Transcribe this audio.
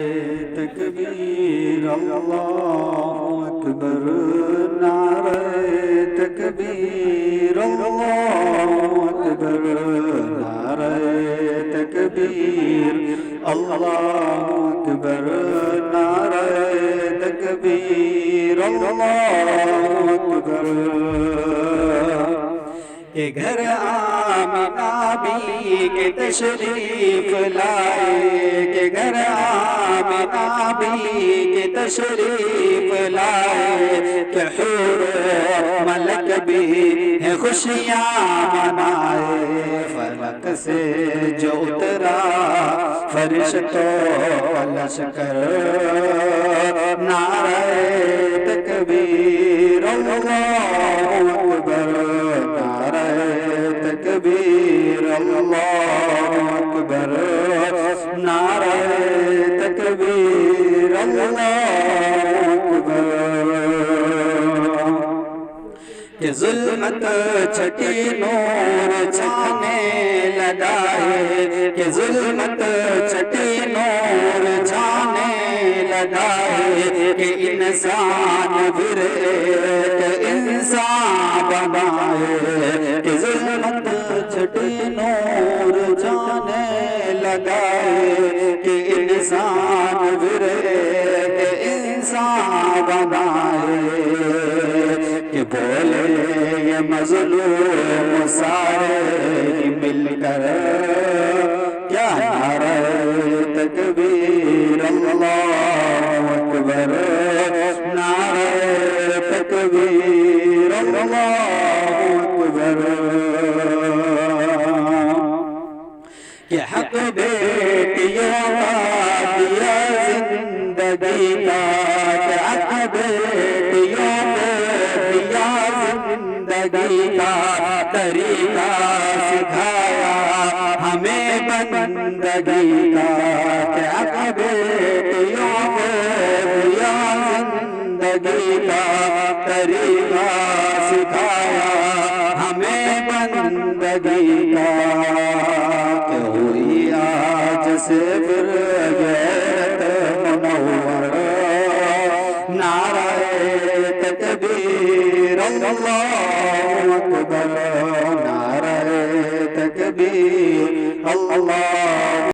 تکبیر اللہ اکبر نعرہ تکبیر اللہ اکبر نعرہ تکبیر اللہ اکبر نعرہ تکبیر اللہ اکبر کہ گھر آمنہ بھی کہ تشریف لائے کہ گھر آمنہ بھی کہ تشریف لائے کہ حور ملک بھی ہے خوشیاں منائے فلک سے جو اترا فرشتوں کا لشکر نعرہ تکبیر اللہ اکبر تکبیر اللہ اکبر نعرہ تکبیر اللہ اکبر کہ ظلمت چھٹی نور چھانے لگائے کہ ظلمت چھٹی نور چھانے لگائے کہ انسان پھر ایک انسان بنائے کہ ظلمت چھٹی نور جانے لگائے کہ انسان پھر ایک انسان بنائے کہ بولے یہ مظلوم سارے مل کر کیا نعرہ تکبیر اللہ اکبر نعرہ تکبیر اللہ اکبر کہ حق بیٹیوں کا دیا زندگی کا کہ حق بیٹیوں کو دیا زندگی کا طریقہ سکھایا ہمیں بندگی کا کہ حق بیٹیوں کو دیا زندگی کا طریقہ سکھایا ہمیں بندگی کا کہ ہوئی آج سے پھر غیرت منور نعرہ تکبیر اللہ اکبر نعرہ تکبیر اللہ